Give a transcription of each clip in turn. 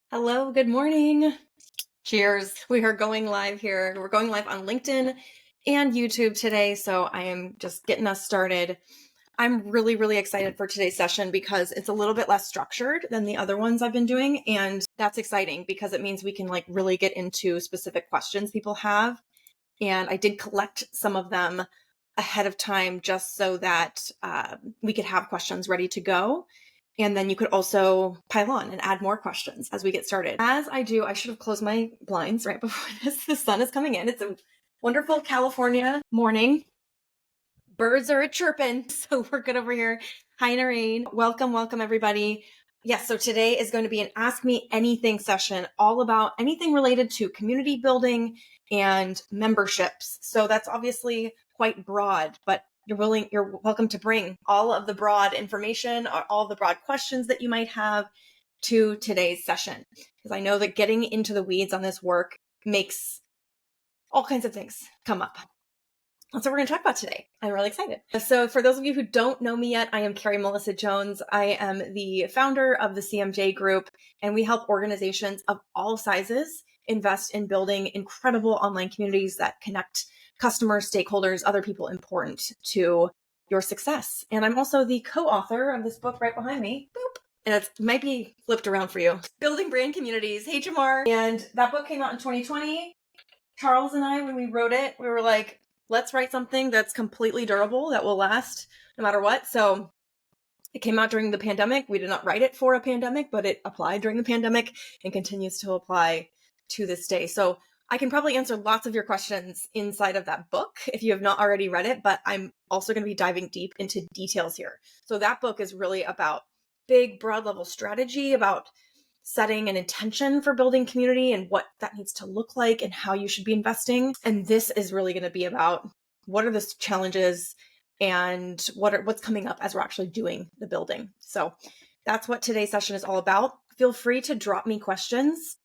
Hello, good morning. Cheers. We are going live here. We're going live on LinkedIn and YouTube today. So I am just getting us started. I'm really excited for today's session because it's a little bit less structured than the other ones I've been doing. And that's exciting because it means we can really get into specific questions people have. And I did collect some of them ahead of time just so that we could have questions ready to go. And then you could also pile on and add more questions as we get started. As I do, I should have closed my blinds right before this. The sun is coming in. It's a wonderful California morning. Birds are chirping, so we're good over here. Hi, Noreen. Welcome everybody. Yes, so today is going to be an Ask Me Anything session, all about anything related to community building and memberships. So that's obviously quite broad, but you're welcome to bring all of the broad information or all the broad questions that you might have to today's session. Because I know that getting into the weeds on this work makes all kinds of things come up. That's what we're going to talk about today. I'm really excited. So for those of you who don't know me yet, I am Carrie Melissa Jones. I am the founder of the CMJ Group, and we help organizations of all sizes invest in building incredible online communities that connect customers, stakeholders, other people important to your success. And I'm also the co-author of this book right behind me. Boop. And it might be flipped around for you. Building Brand Communities. Hey, Jamar. And that book came out in 2020. Charles and I, when we wrote it, we were like, let's write something that's completely durable, that will last no matter what. So it came out during the pandemic. We did not write it for a pandemic, but it applied during the pandemic and continues to apply to this day. So I can probably answer lots of your questions inside of that book if you have not already read it, but I'm also going to be diving deep into details here. So that book is really about big, broad level strategy, about setting an intention for building community and what that needs to look like and how you should be investing. And this is really going to be about what are the challenges and what's coming up as we're actually doing the building. So that's what today's session is all about. Feel free to drop me questions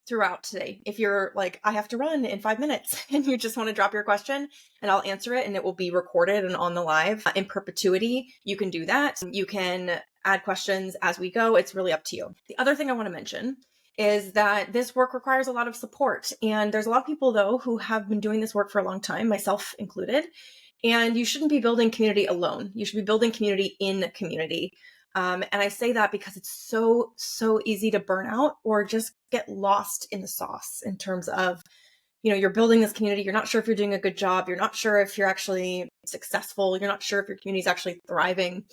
throughout today. If you're like, I have to run in 5 minutes and you just want to drop your question and I'll answer it and it will be recorded and on the live in perpetuity, you can do that. You can add questions as we go. It's really up to you. The other thing I want to mention is that this work requires a lot of support. And there's a lot of people though who have been doing this work for a long time, myself included. And you shouldn't be building community alone. You should be building community in community. And I say that because it's so easy to burn out or just get lost in the sauce in terms of, you're building this community. You're not sure if you're doing a good job. You're not sure if you're actually successful. You're not sure if your community is actually thriving.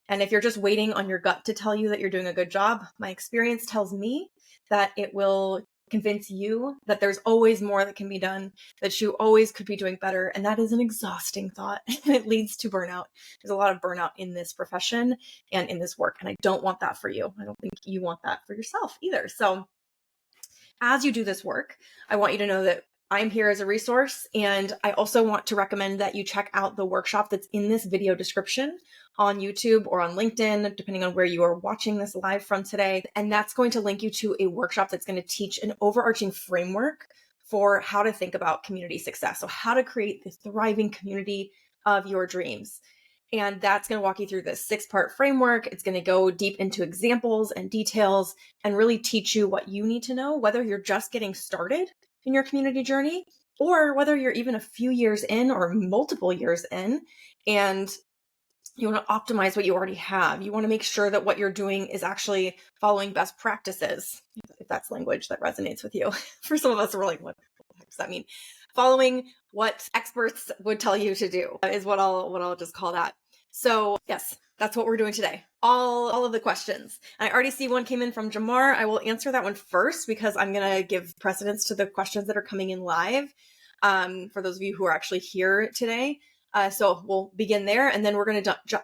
And if you're just waiting on your gut to tell you that you're doing a good job, my experience tells me that it will convince you that there's always more that can be done, that you always could be doing better. And that is an exhausting thought. And it leads to burnout. There's a lot of burnout in this profession and in this work. And I don't want that for you. I don't think you want that for yourself either. So as you do this work, I want you to know that I'm here as a resource. And I also want to recommend that you check out the workshop that's in this video description on YouTube or on LinkedIn, depending on where you are watching this live from today. And that's going to link you to a workshop that's going to teach an overarching framework for how to think about community success. So how to create the thriving community of your dreams. And that's going to walk you through this 6-part framework. It's going to go deep into examples and details and really teach you what you need to know, whether you're just getting started in your community journey or whether you're even a few years in or multiple years in and you want to optimize what you already have. You want to make sure that what you're doing is actually following best practices, if that's language that resonates with you. For some of us, we're like, what the heck does that mean? Following what experts would tell you to do is what I'll just call that. So yes, that's what we're doing today. All of the questions. I already see one came in from Jamar. I will answer that one first because I'm going to give precedence to the questions that are coming in live for those of you who are actually here today. So we'll begin there and then we're going to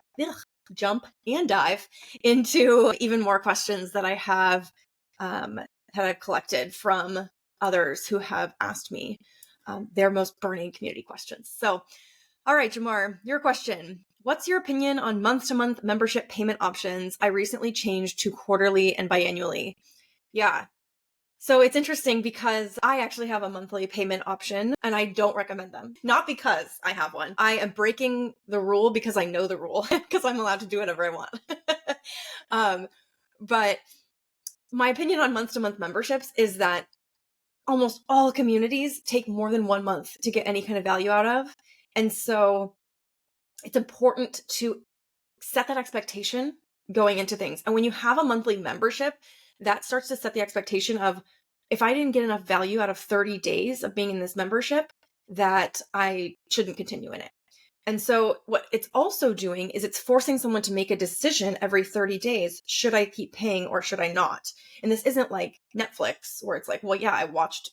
jump and dive into even more questions that I have that I've collected from others who have asked me their most burning community questions. So, all right, Jamar, your question. What's your opinion on month-to-month membership payment options? I recently changed to quarterly and biannually. Yeah. So it's interesting because I actually have a monthly payment option and I don't recommend them. Not because I have one. I am breaking the rule because I know the rule because I'm allowed to do whatever I want. But my opinion on month-to-month memberships is that almost all communities take more than 1 month to get any kind of value out of. And so it's important to set that expectation going into things. And when you have a monthly membership, that starts to set the expectation of, if I didn't get enough value out of 30 days of being in this membership, that I shouldn't continue in it. And so what it's also doing is it's forcing someone to make a decision every 30 days. Should I keep paying or should I not? And this isn't like Netflix where it's like, well, yeah, I watched,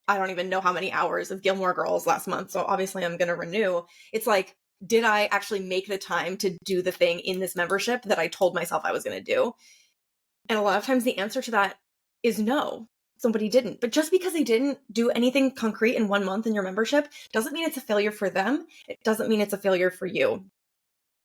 I don't even know how many hours of Gilmore Girls last month, so obviously I'm going to renew. It's like, did I actually make the time to do the thing in this membership that I told myself I was going to do? And a lot of times the answer to that is no, somebody didn't. But just because they didn't do anything concrete in 1 month in your membership doesn't mean it's a failure for them. It doesn't mean it's a failure for you.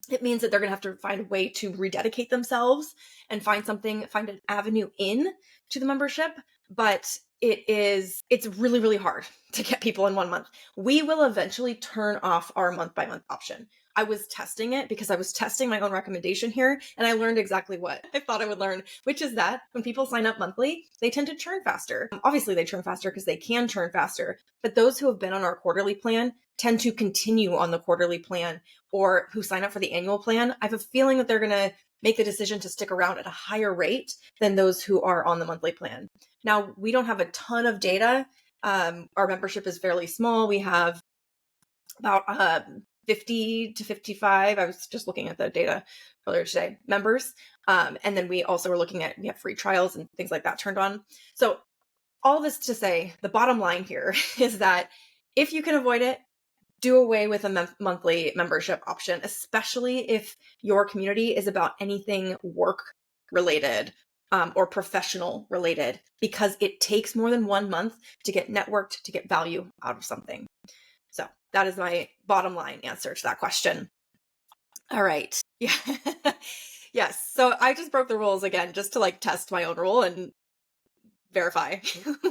It means that they're going to have to find a way to rededicate themselves and find an avenue in to the membership. But it's really, really hard to get people in 1 month. We will eventually turn off our month by month option. I was testing it because I was testing my own recommendation here, and I learned exactly what I thought I would learn, which is that when people sign up monthly, they tend to churn faster. Obviously, they churn faster because they can churn faster, but those who have been on our quarterly plan tend to continue on the quarterly plan, or who sign up for the annual plan. I have a feeling that they're going to make the decision to stick around at a higher rate than those who are on the monthly plan. Now, we don't have a ton of data. Our membership is fairly small. We have about 50 to 55. I was just looking at the data earlier today, members. And then we also were looking at, we have free trials and things like that turned on. So all this to say, the bottom line here is that if you can avoid it, do away with a monthly membership option, especially if your community is about anything work related or professional related, because it takes more than 1 month to get networked, to get value out of something. So that is my bottom line answer to that question. All right. Yeah. Yes. So I just broke the rules again, just to like test my own rule and verify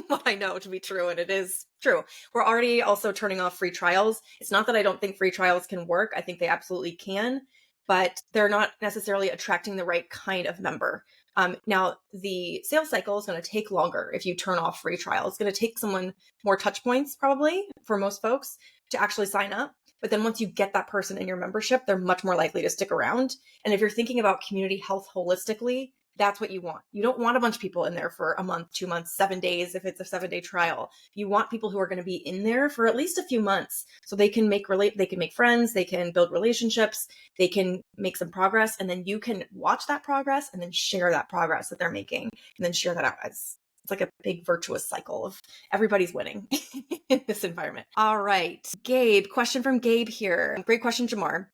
what I know to be true, and it is true. We're already also turning off free trials. It's not that I don't think free trials can work. I think they absolutely can, but they're not necessarily attracting the right kind of member. Now, the sales cycle is going to take longer if you turn off free trial. It's going to take someone more touch points, probably, for most folks to actually sign up. But then once you get that person in your membership, they're much more likely to stick around. And if you're thinking about community health holistically, that's what you want. You don't want a bunch of people in there for a month, 2 months, 7 days if it's a 7-day trial. You want people who are going to be in there for at least a few months so they can make friends, they can build relationships, they can make some progress, and then you can watch that progress and then share that progress that they're making, and then share that out. It's like a big virtuous cycle of everybody's winning in this environment. All right. Gabe, question from Gabe here. Great question, Jamar.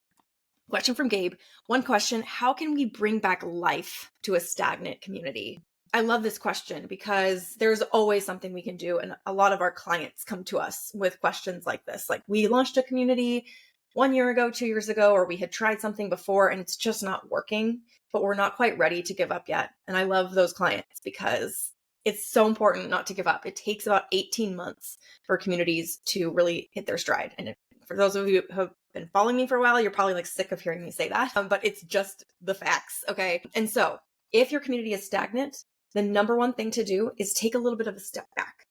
Question from Gabe. One question: how can we bring back life to a stagnant community? I love this question because there's always something we can do. And a lot of our clients come to us with questions like this. Like, we launched a community 1 year ago, 2 years ago, or we had tried something before and it's just not working, but we're not quite ready to give up yet. And I love those clients because it's so important not to give up. It takes about 18 months for communities to really hit their stride. And for those of you who have been following me for a while, you're probably like sick of hearing me say that, but it's just the facts. Okay. And so if your community is stagnant, the number one thing to do is take a little bit of a step back.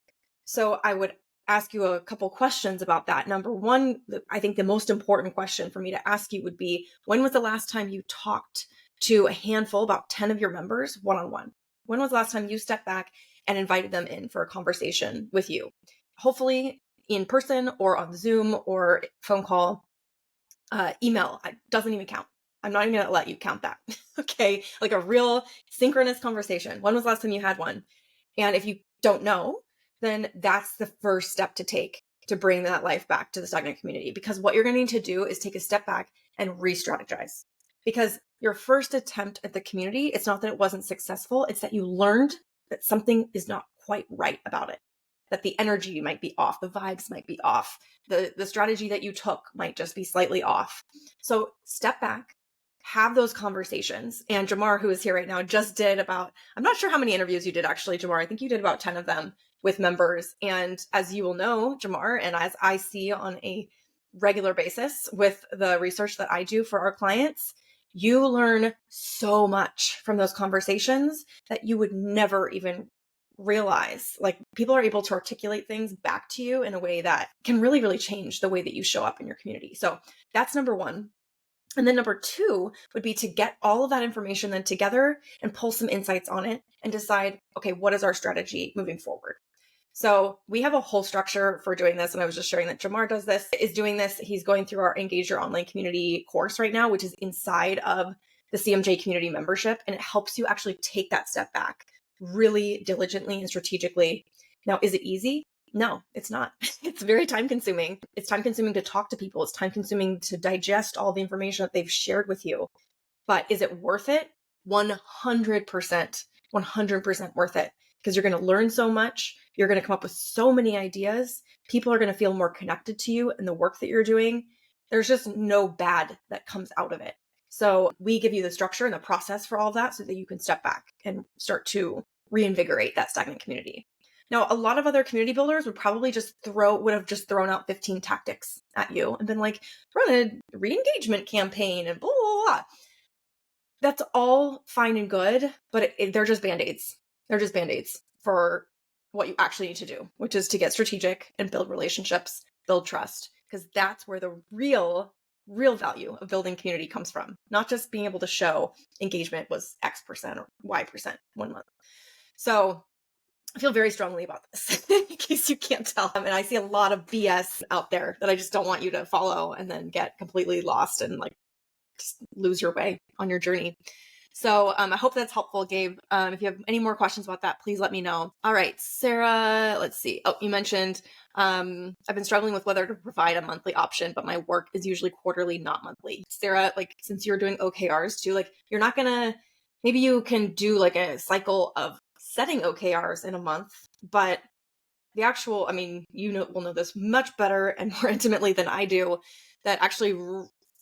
So I would ask you a couple questions about that. Number one, I think the most important question for me to ask you would be, when was the last time you talked to a handful, about 10 of your members, one-on-one? When was the last time you stepped back and invited them in for a conversation with you? Hopefully in person or on Zoom or phone call. Email doesn't even count. I'm not even going to let you count that. Okay. Like a real synchronous conversation. When was the last time you had one? And if you don't know, then that's the first step to take to bring that life back to the stagnant community. Because what you're going to need to do is take a step back and re-strategize. Because your first attempt at the community, it's not that it wasn't successful. It's that you learned that something is not quite right about it. That the energy might be off, the vibes might be off, the strategy that you took might just be slightly off. So step back, have those conversations. And Jamar, who is here right now, just did about, I'm not sure how many interviews you did actually, Jamar. I think you did about 10 of them with members. And as you will know, Jamar, and as I see on a regular basis with the research that I do for our clients, You learn so much from those conversations that you would never even realize. Like, people are able to articulate things back to you in a way that can really, really change the way that you show up in your community. So that's number one. And then number two would be to get all of that information then together and pull some insights on it and decide, okay, what is our strategy moving forward? So we have a whole structure for doing this. And I was just sharing that Jamar is doing this. He's going through our Engage Your Online Community course right now, which is inside of the CMJ community membership. And it helps you actually take that step back really diligently and strategically. Now, is it easy? No, it's not. It's very time consuming. It's time consuming to talk to people. It's time consuming to digest all the information that they've shared with you. But is it worth it? 100%, 100% worth it, because you're going to learn so much. You're going to come up with so many ideas. People are going to feel more connected to you and the work that you're doing. There's just no bad that comes out of it. So we give you the structure and the process for all of that so that you can step back and start to reinvigorate that stagnant community. Now, a lot of other community builders would probably would have just thrown out 15 tactics at you and been like, run a re-engagement campaign and blah, blah, blah. That's all fine and good, but they're just Band-Aids. They're just Band-Aids for what you actually need to do, which is to get strategic and build relationships, build trust, because that's where the real value of building community comes from. Not just being able to show engagement was X% or Y% 1 month. So I feel very strongly about this, in case you can't tell. And I see a lot of BS out there that I just don't want you to follow and then get completely lost and like just lose your way on your journey. So I hope that's helpful, Gabe. If you have any more questions about that, please let me know. All right, Sarah, let's see. Oh, you mentioned I've been struggling with whether to provide a monthly option, but my work is usually quarterly, not monthly. Sarah, like, since you're doing OKRs too, like, you're not gonna, maybe you can do like a cycle of setting OKRs in a month, but the actual, I mean, will know this much better and more intimately than I do, that actually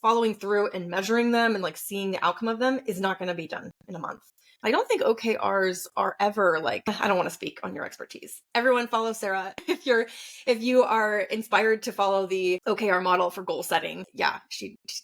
following through and measuring them and like seeing the outcome of them is not going to be done in a month. I don't think OKRs are ever like, I don't want to speak on your expertise. Everyone follow Sarah. If you are inspired to follow the OKR model for goal setting, yeah,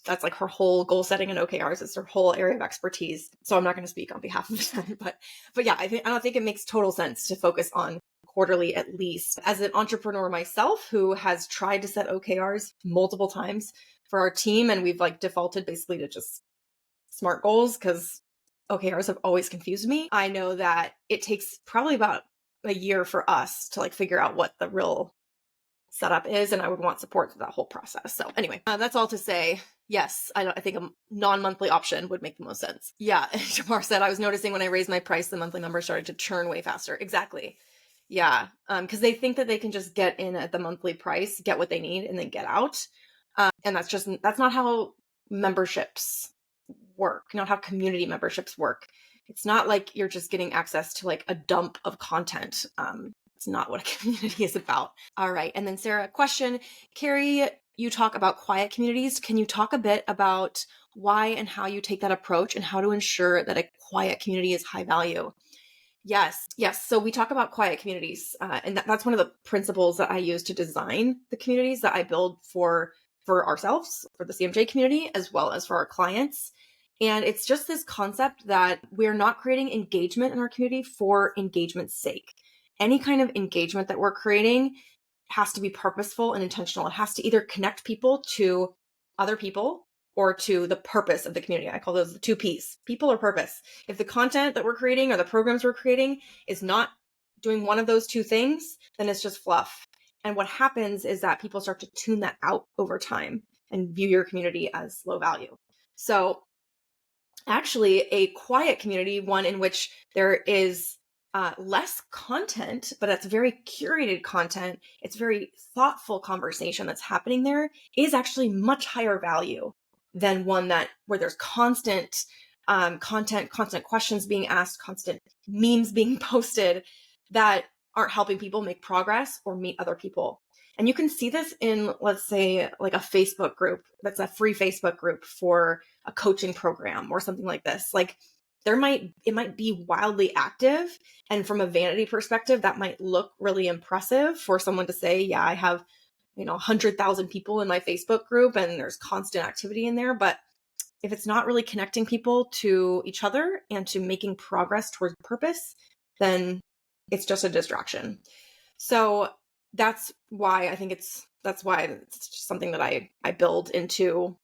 that's like her whole goal setting and OKRs is her whole area of expertise. So I'm not going to speak on behalf of them, but yeah, I don't think it makes total sense to focus on quarterly at least. As an entrepreneur myself who has tried to set OKRs multiple times for our team, and we've like defaulted basically to just SMART goals because OKRs have always confused me. I know that it takes probably about a year for us to like figure out what the real setup is, and I would want support through that whole process. So anyway, that's all to say, yes, I think a non-monthly option would make the most sense. Yeah, Jamar said, I was noticing when I raised my price, the monthly numbers started to churn way faster. Exactly. Yeah, because they think that they can just get in at the monthly price, get what they need, and then get out. And that's not how memberships work, not how community memberships work. It's not like you're just getting access to like a dump of content. It's not what a community is about. All right. And then Sarah, question, Carrie, you talk about quiet communities. Can you talk a bit about why and how you take that approach and how to ensure that a quiet community is high value? Yes. So we talk about quiet communities, and that's one of the principles that I use to design the communities that I build for ourselves, for the CMJ community, as well as for our clients. And it's just this concept that we're not creating engagement in our community for engagement's sake. Any kind of engagement that we're creating has to be purposeful and intentional. It has to either connect people to other people or to the purpose of the community. I call those the 2 Ps, people or purpose. If the content that we're creating or the programs we're creating is not doing one of those 2 things, then it's just fluff. And what happens is that people start to tune that out over time and view your community as low value. So actually a quiet community, one in which there is less content, but it's very curated content, it's very thoughtful conversation that's happening there, is actually much higher value than one where there's constant content, constant questions being asked, constant memes being posted that aren't helping people make progress or meet other people. And you can see this in, let's say, like a Facebook group that's a free Facebook group for a coaching program or something like this. Like it might be wildly active. And from a vanity perspective, that might look really impressive for someone to say, yeah, I have, 100,000 people in my Facebook group and there's constant activity in there. But if it's not really connecting people to each other and to making progress towards purpose, then it's just a distraction. So that's why that's why it's just something that I build into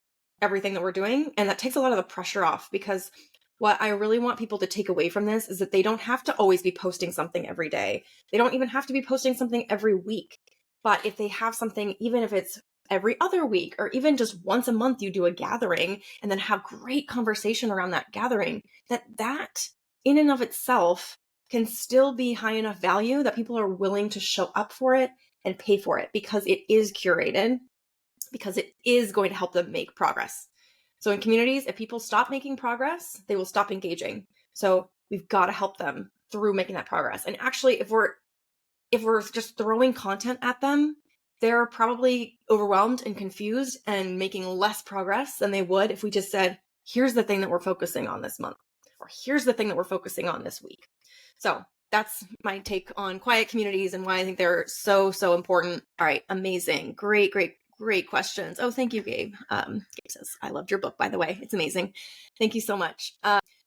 everything that we're doing. And that takes a lot of the pressure off, because what I really want people to take away from this is that they don't have to always be posting something every day. They don't even have to be posting something every week. But if they have something, even if it's every other week, or even just once a month, you do a gathering and then have great conversation around that gathering, that in and of itself can still be high enough value that people are willing to show up for it and pay for it, because it is curated, because it is going to help them make progress. So in communities, if people stop making progress, they will stop engaging. So we've got to help them through making that progress. And actually, if we're just throwing content at them, they're probably overwhelmed and confused and making less progress than they would if we just said, here's the thing that we're focusing on this month, or here's the thing that we're focusing on this week. So that's my take on quiet communities and why I think they're so, so important. All right. Amazing. Great, great, great questions. Oh, thank you, Gabe. Gabe says, I loved your book, by the way. It's amazing. Thank you so much.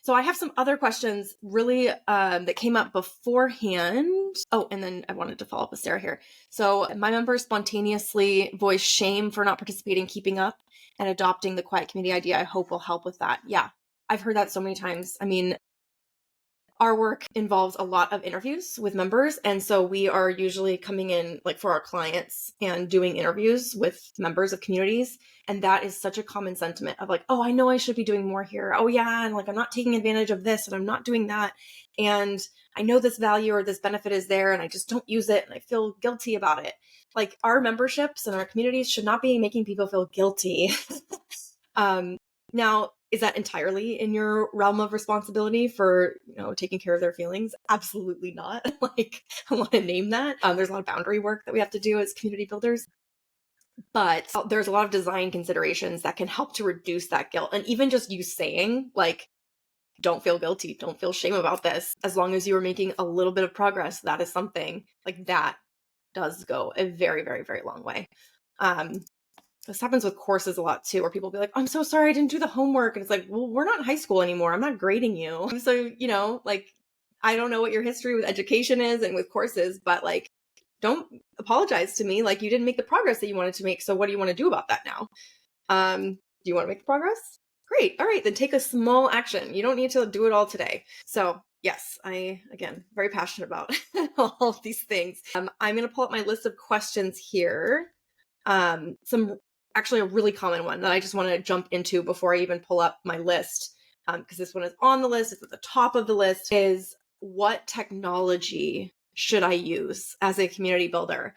So I have some other questions really that came up beforehand. Oh, and then I wanted to follow up with Sarah here. So my members spontaneously voice shame for not participating, keeping up, and adopting the quiet community idea. I hope will help with that. Yeah, I've heard that so many times. I mean, our work involves a lot of interviews with members. And so we are usually coming in like for our clients and doing interviews with members of communities. And that is such a common sentiment of like, oh, I know I should be doing more here. Oh yeah. And like, I'm not taking advantage of this and I'm not doing that. And I know this value or this benefit is there and I just don't use it. And I feel guilty about it. Like our memberships and our communities should not be making people feel guilty. Now, is that entirely in your realm of responsibility for, taking care of their feelings? Absolutely not. Like, I want to name that. There's a lot of boundary work that we have to do as community builders. But there's a lot of design considerations that can help to reduce that guilt. And even just you saying, like, don't feel guilty, don't feel shame about this. As long as you are making a little bit of progress, that is something like that does go a very, very, very long way. This happens with courses a lot too, where people will be like, I'm so sorry I didn't do the homework. And it's like, well, we're not in high school anymore. I'm not grading you. So, like, I don't know what your history with education is and with courses, but like, don't apologize to me. Like, you didn't make the progress that you wanted to make. So what do you want to do about that now? Do you want to make the progress? Great. All right. Then take a small action. You don't need to do it all today. So yes, again, very passionate about all of these things. I'm going to pull up my list of questions here. Actually a really common one that I just want to jump into before I even pull up my list, because this one is on the list, it's at the top of the list, is what technology should I use as a community builder?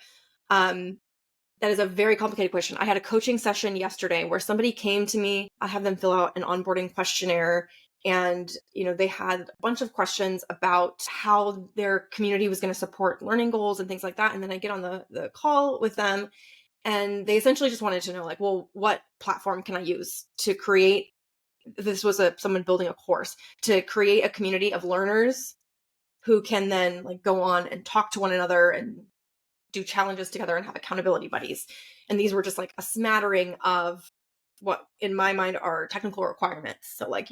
That is a very complicated question. I had a coaching session yesterday where somebody came to me. I had them fill out an onboarding questionnaire, and they had a bunch of questions about how their community was going to support learning goals and things like that. And then I get on the call with them, and they essentially just wanted to know, like, well, what platform can I use to create, this was someone building a course, to create a community of learners who can then like go on and talk to one another and do challenges together and have accountability buddies. And these were just like a smattering of what in my mind are technical requirements. So like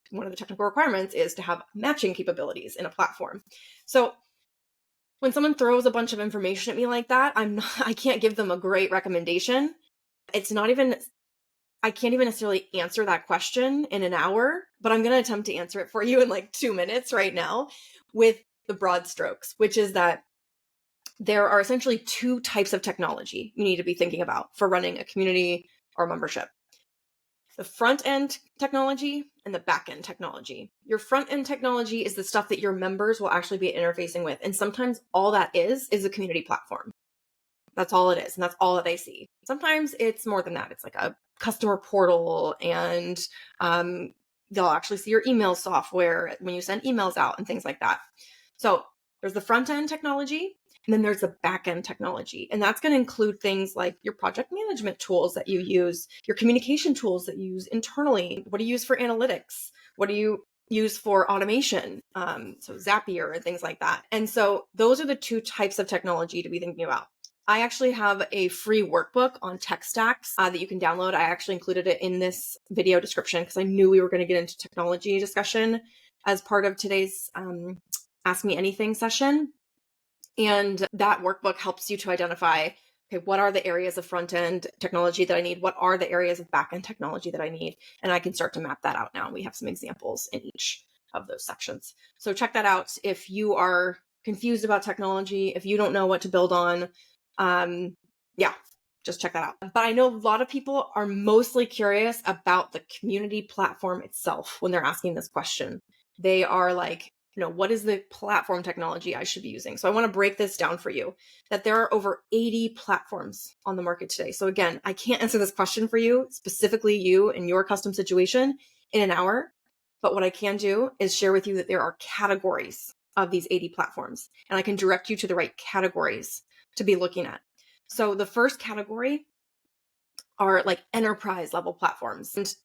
one of the technical requirements is to have matching capabilities in a platform. So when someone throws a bunch of information at me like that, I can't give them a great recommendation. I can't even necessarily answer that question in an hour, but I'm going to attempt to answer it for you in like 2 minutes right now with the broad strokes, which is that there are essentially two types of technology you need to be thinking about for running a community or membership. The front end technology and the back end technology. Your front end technology is the stuff that your members will actually be interfacing with. And sometimes all that is a community platform. That's all it is. And that's all that they see. Sometimes it's more than that. It's like a customer portal, and they'll actually see your email software when you send emails out and things like that. So there's the front end technology, and then there's the back end technology. And that's going to include things like your project management tools that you use, your communication tools that you use internally. What do you use for analytics? What do you use for automation? So Zapier and things like that. And so those are the two types of technology to be thinking about. I actually have a free workbook on tech stacks that you can download. I actually included it in this video description because I knew we were going to get into technology discussion as part of today's Ask Me Anything session. And that workbook helps you to identify, okay, what are the areas of front-end technology that I need? What are the areas of back-end technology that I need? And I can start to map that out now. We have some examples in each of those sections. So check that out if you are confused about technology, if you don't know what to build on. Yeah, just check that out. But I know a lot of people are mostly curious about the community platform itself when they're asking this question. They are like, what is the platform technology I should be using? So I want to break this down for you, that there are over 80 platforms on the market today. So again, I can't answer this question for you, specifically you and your custom situation, in an hour. But what I can do is share with you that there are categories of these 80 platforms, and I can direct you to the right categories to be looking at. So the first category are like enterprise level platforms. And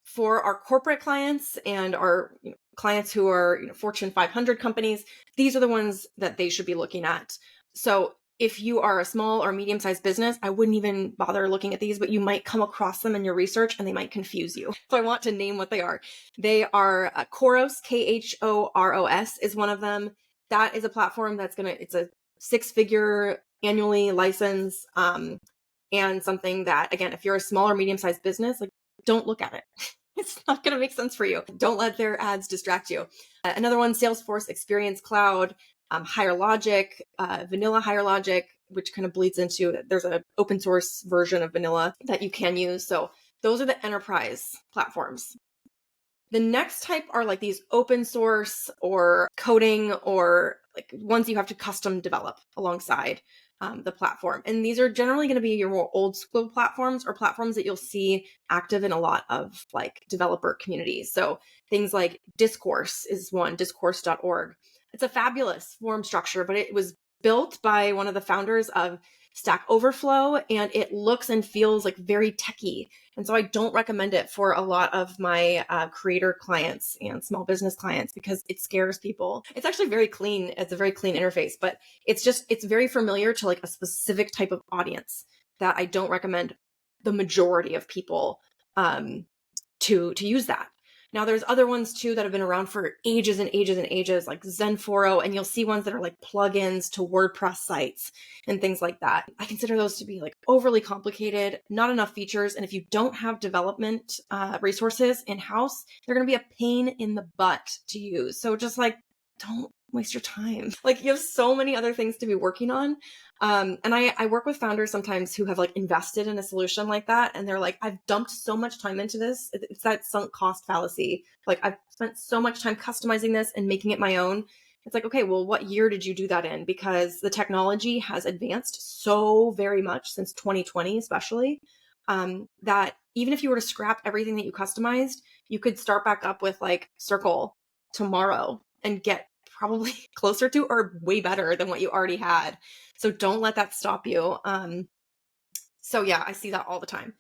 for our corporate clients and our clients who are Fortune 500 companies, these are the ones that they should be looking at. So if you are a small or medium-sized business, I wouldn't even bother looking at these, but you might come across them in your research and they might confuse you. So I want to name what they are. They are Khoros, Khoros is one of them. That is a platform that's it's a 6-figure annually license, and something that, again, if you're a small or medium-sized business, like, don't look at it. It's not going to make sense for you. Don't let their ads distract you. Another one, Salesforce Experience Cloud, Higher Logic, Vanilla Higher Logic, which kind of bleeds into, there's an open source version of Vanilla that you can use. So those are the enterprise platforms. The next type are like these open source or coding or like ones you have to custom develop alongside the platform. And these are generally going to be your more old school platforms or platforms that you'll see active in a lot of like developer communities. So things like Discourse is one, discourse.org. It's a fabulous form structure, but it was built by one of the founders of Stack Overflow, and it looks and feels like very techy. And so I don't recommend it for a lot of my creator clients and small business clients because it scares people. It's actually very clean. It's a very clean interface, but it's very familiar to like a specific type of audience that I don't recommend the majority of people to use that. Now there's other ones too that have been around for ages and ages and ages, like Zenforo, and you'll see ones that are like plugins to WordPress sites and things like that. I consider those to be like overly complicated, not enough features, and if you don't have development resources in-house, they're going to be a pain in the butt to use. So just like, don't waste your time. Like you have so many other things to be working on. And I work with founders sometimes who have like invested in a solution like that. And they're like, I've dumped so much time into this. It's that sunk cost fallacy. Like I've spent so much time customizing this and making it my own. It's like, okay, well, what year did you do that in? Because the technology has advanced so very much since 2020, especially, that even if you were to scrap everything that you customized, you could start back up with like Circle tomorrow and get probably closer to or way better than what you already had. So don't let that stop you. So yeah, I see that all the time.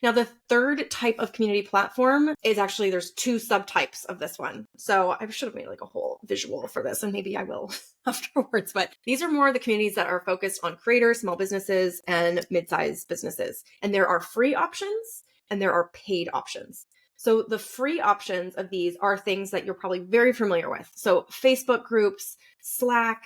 Now, the third type of community platform is actually, there's 2 subtypes of this one. So I should have made like a whole visual for this, and maybe I will afterwards. But these are more the communities that are focused on creators, small businesses, and mid-sized businesses. And there are free options and there are paid options. So the free options of these are things that you're probably very familiar with. So Facebook groups, Slack,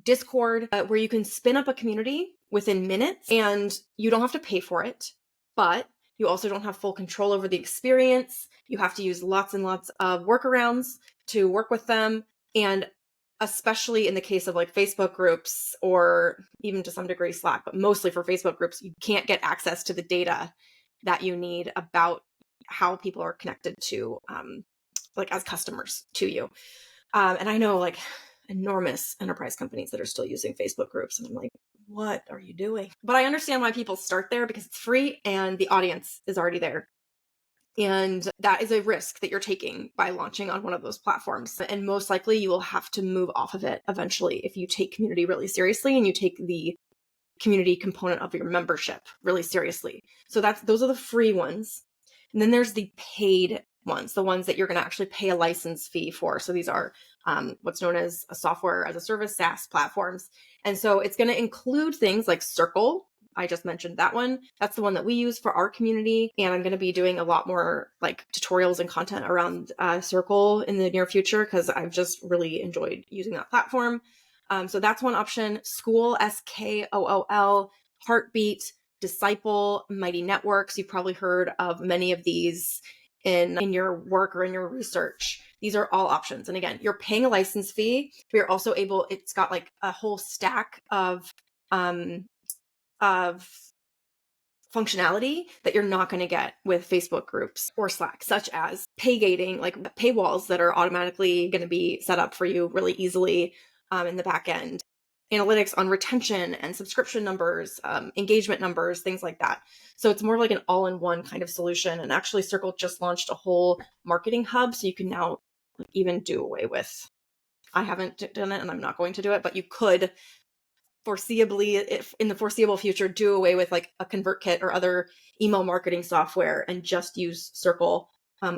Discord, where you can spin up a community within minutes and you don't have to pay for it, but you also don't have full control over the experience. You have to use lots and lots of workarounds to work with them. And especially in the case of like Facebook groups or even to some degree Slack, but mostly for Facebook groups, you can't get access to the data that you need about how people are connected to, like as customers to you. And I know like enormous enterprise companies that are still using Facebook groups. And I'm like, what are you doing? But I understand why people start there because it's free and the audience is already there. And that is a risk that you're taking by launching on one of those platforms. And most likely you will have to move off of it eventually if you take community really seriously and you take the community component of your membership really seriously. So those are the free ones. And then there's the paid ones, the ones that you're going to actually pay a license fee for. So these are what's known as a software as a service SaaS platforms. And so it's going to include things like Circle. I just mentioned that one. That's the one that we use for our community. And I'm going to be doing a lot more like tutorials and content around Circle in the near future because I've just really enjoyed using that platform. So that's one option. School, SKOOL, Heartbeat, Disciple, Mighty Networks. You've probably heard of many of these in your work or in your research. These are all options. And again, you're paying a license fee, but you're also able, it's got like a whole stack of functionality that you're not going to get with Facebook groups or Slack, such as pay gating, like paywalls that are automatically going to be set up for you really easily in the back end, analytics on retention and subscription numbers, engagement numbers, things like that. So it's more like an all-in-one kind of solution. And actually Circle just launched a whole marketing hub. So you can now even do away with, I haven't done it and I'm not going to do it, but you could foreseeably, if in the foreseeable future, do away with like a ConvertKit or other email marketing software and just use Circle.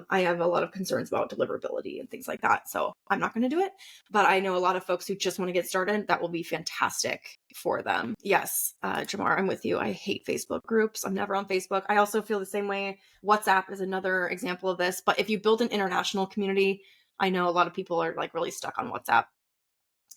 I have a lot of concerns about deliverability and things like that. So I'm not going to do it, but I know a lot of folks who just want to get started. That will be fantastic for them. Yes, Jamar, I'm with you. I hate Facebook groups. I'm never on Facebook. I also feel the same way. WhatsApp is another example of this, but if you build an international community, I know a lot of people are like really stuck on WhatsApp.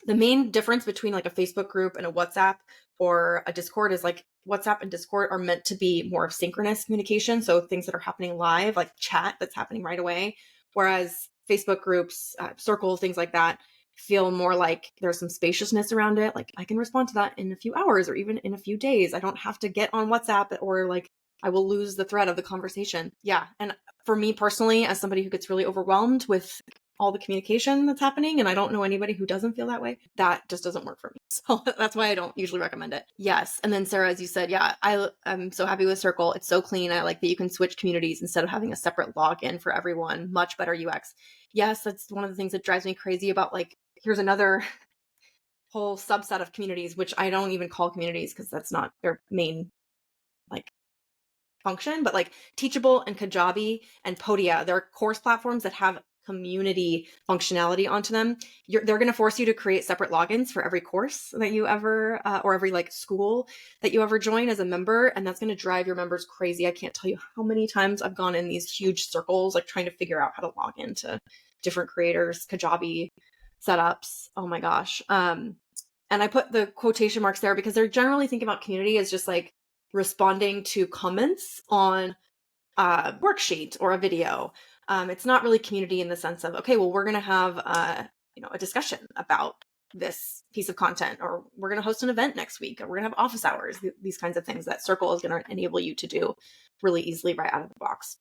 The main difference between like a Facebook group and a WhatsApp or a Discord is like WhatsApp and Discord are meant to be more of synchronous communication. So things that are happening live, like chat that's happening right away. Whereas Facebook groups, circles, things like that feel more like there's some spaciousness around it. Like I can respond to that in a few hours or even in a few days. I don't have to get on WhatsApp or like I will lose the thread of the conversation. Yeah. And for me personally, as somebody who gets really overwhelmed with all the communication that's happening, and I don't know anybody who doesn't feel that way, that just doesn't work for me. So that's why I don't usually recommend it. Yes. And then Sarah, as you said, yeah, I'm so happy with Circle. It's so clean. I like that you can switch communities instead of having a separate login for everyone. Much better UX. Yes, that's one of the things that drives me crazy about like, here's another whole subset of communities, which I don't even call communities because that's not their main like function, but like Teachable and Kajabi and Podia, they're course platforms that have community functionality onto them. They're going to force you to create separate logins for every course that you ever, or every like school that you ever join as a member. And that's going to drive your members crazy. I can't tell you how many times I've gone in these huge circles, like trying to figure out how to log into different creators, Kajabi setups. Oh my gosh. And I put the quotation marks there because they're generally thinking about community as just like responding to comments on a worksheet or a video. It's not really community in the sense of, okay, well, we're going to have a discussion about this piece of content, or we're going to host an event next week, or we're going to have office hours, these kinds of things that Circle is going to enable you to do really easily right out of the box.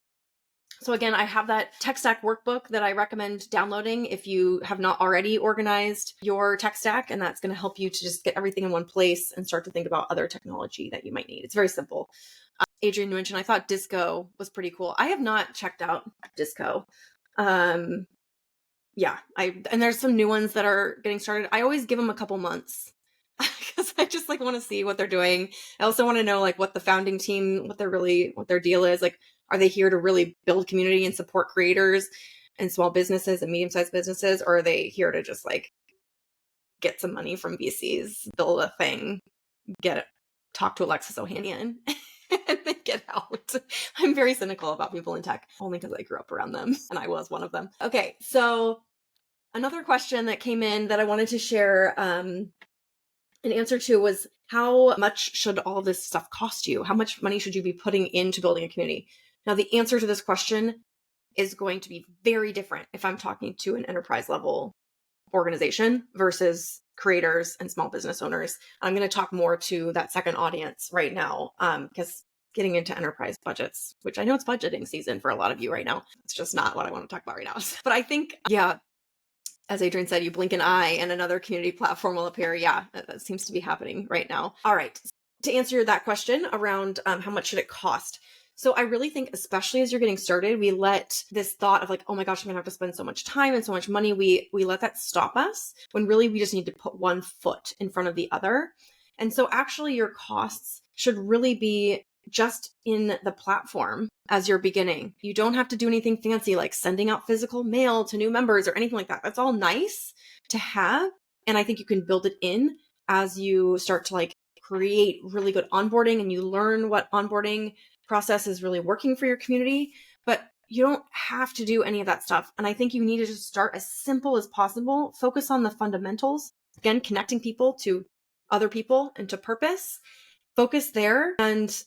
So again, I have that tech stack workbook that I recommend downloading if you have not already organized your tech stack, and that's going to help you to just get everything in one place and start to think about other technology that you might need. It's very simple. Adrian mentioned, I thought Disco was pretty cool. I have not checked out Disco. Yeah, and there's some new ones that are getting started. I always give them a couple months because I just like want to see what they're doing. I also want to know like what the founding team, what their deal is. Like, are they here to really build community and support creators and small businesses and medium-sized businesses? Or are they here to just like get some money from VCs, build a thing, talk to Alexis Ohanian and then get out? I'm very cynical about people in tech, only because I grew up around them and I was one of them. Okay, so another question that came in that I wanted to share an answer to was, how much should all this stuff cost you? How much money should you be putting into building a community? Now, the answer to this question is going to be very different if I'm talking to an enterprise level organization versus creators and small business owners. I'm going to talk more to that second audience right now, because getting into enterprise budgets, which I know it's budgeting season for a lot of you right now, it's just not what I want to talk about right now. But I think, yeah, as Adrian said, you blink an eye and another community platform will appear. Yeah, that seems to be happening right now. All right. To answer that question around how much should it cost? So I really think, especially as you're getting started, we let this thought of like, oh my gosh, I'm gonna have to spend so much time and so much money. We let that stop us when really we just need to put one foot in front of the other. And so actually your costs should really be just in the platform as you're beginning. You don't have to do anything fancy like sending out physical mail to new members or anything like that. That's all nice to have. And I think you can build it in as you start to like create really good onboarding and you learn what onboarding process is really working for your community. But you don't have to do any of that stuff. And I think you need to just start as simple as possible. Focus on the fundamentals. Again, connecting people to other people and to purpose. Focus there and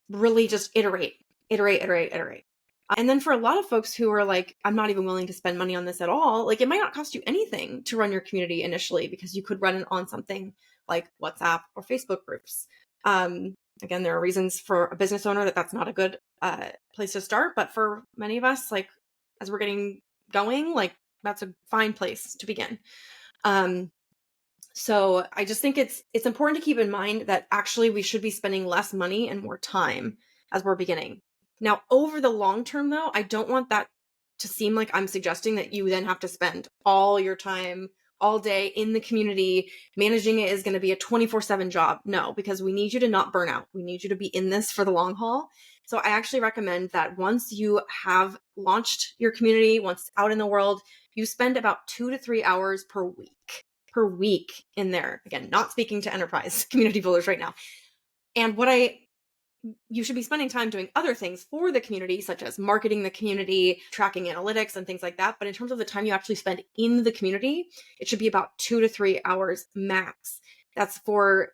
really just iterate. And then for a lot of folks who are like, I'm not even willing to spend money on this at all, like it might not cost you anything to run your community initially because you could run it on something like WhatsApp or Facebook groups. Again, there are reasons for a business owner that that's not a good place to start. But for many of us, like as we're getting going, like that's a fine place to begin. So I just think it's important to keep in mind that actually we should be spending less money and more time as we're beginning. Now, over the long term, though, I don't want that to seem like I'm suggesting that you then have to spend all your time all day in the community. Managing it is going to be a 24/7 job. No, because we need you to not burn out. We need you to be in this for the long haul. So I actually recommend that once you have launched your community, once it's out in the world, you spend about 2 to 3 hours per week in there. Again, not speaking to enterprise community builders right now. And you should be spending time doing other things for the community, such as marketing the community, tracking analytics and things like that. But in terms of the time you actually spend in the community, it should be about 2 to 3 hours max. That's for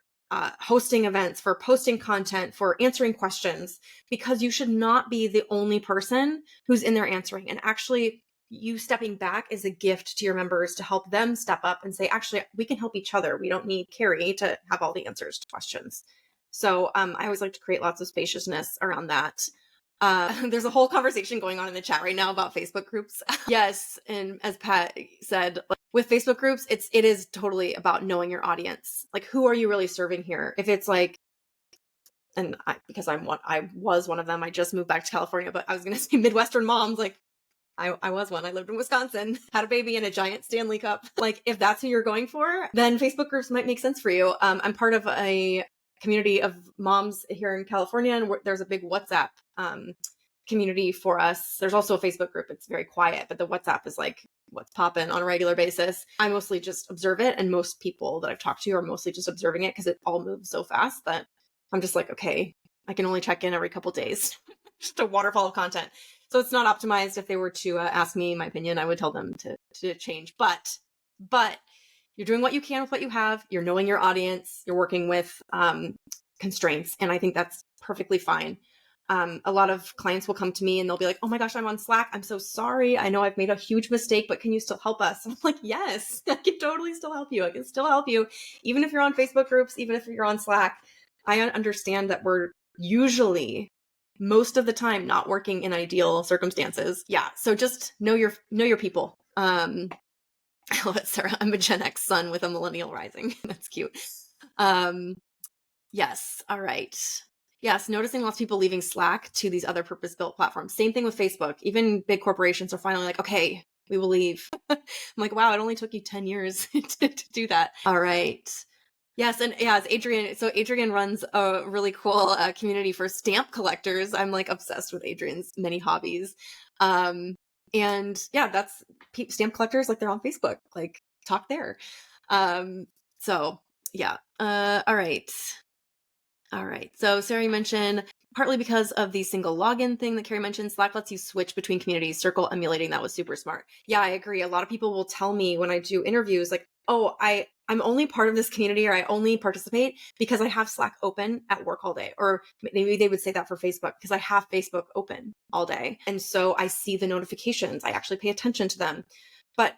hosting events, for posting content, for answering questions, because you should not be the only person who's in there answering. And actually, you stepping back is a gift to your members to help them step up and say, actually, we can help each other. We don't need Carrie to have all the answers to questions. So I always like to create lots of spaciousness around that. There's a whole conversation going on in the chat right now about Facebook groups. Yes. And as Pat said, like, with Facebook groups, it is totally about knowing your audience. Like, who are you really serving here? If it's like, and because I was one of them, I just moved back to California, but I was going to say Midwestern moms, like, I was one. I lived in Wisconsin, had a baby in a giant Stanley Cup. Like, if that's who you're going for, then Facebook groups might make sense for you. I'm part of a community of moms here in California, and there's a big WhatsApp community for us. There's also a Facebook group. It's very quiet, but the WhatsApp is like what's popping on a regular basis. I mostly just observe it, and most people that I've talked to are mostly just observing it because it all moves so fast that I'm just like, okay, I can only check in every couple days. Just a waterfall of content. So it's not optimized. If they were to ask me my opinion, I would tell them to change. But you're doing what you can with what you have. You're knowing your audience. You're working with constraints. And I think that's perfectly fine. A lot of clients will come to me and they'll be like, oh my gosh, I'm on Slack. I'm so sorry. I know I've made a huge mistake, but can you still help us? I'm like, yes, I can totally still help you. I can still help you. Even if you're on Facebook groups, even if you're on Slack, I understand that we're usually most of the time not working in ideal circumstances. Yeah. So just know your people. I love it, Sarah. I'm a Gen X son with a millennial rising. That's cute. Yes. All right. Yes. Noticing lots of people leaving Slack to these other purpose-built platforms. Same thing with Facebook. Even big corporations are finally like, okay, we will leave. I'm like, wow, it only took you 10 years to do that. All right. Yes. And yeah, it's Adrian. So Adrian runs a really cool community for stamp collectors. I'm like obsessed with Adrian's many hobbies. And yeah, that's stamp collectors, like they're on Facebook, like talk there. So yeah. All right. So Sarah, you mentioned partly because of the single login thing that Carrie mentioned, Slack lets you switch between communities, circle emulating. That was super smart. Yeah, I agree. A lot of people will tell me when I do interviews, like, oh, I'm only part of this community, or I only participate because I have Slack open at work all day. Or maybe they would say that for Facebook because I have Facebook open all day. And so I see the notifications. I actually pay attention to them. But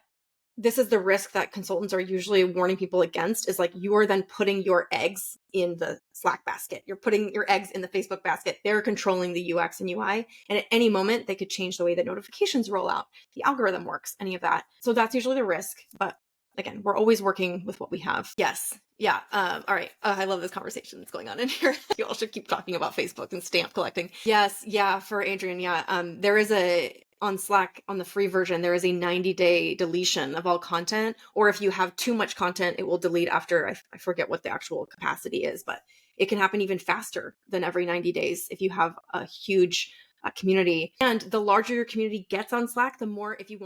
this is the risk that consultants are usually warning people against, is like, you are then putting your eggs in the Slack basket. You're putting your eggs in the Facebook basket. They're controlling the UX and UI. And at any moment, they could change the way that notifications roll out, the algorithm works, any of that. So that's usually the risk. But again, we're always working with what we have. Yes. Yeah. All right. I love this conversation that's going on in here. You all should keep talking about Facebook and stamp collecting. Yes. Yeah. For Adrian. Yeah. There is on Slack, on the free version, there is a 90-day deletion of all content. Or if you have too much content, it will delete after, I forget what the actual capacity is, but it can happen even faster than every 90 days if you have a huge community. And the larger your community gets on Slack, the more, if you want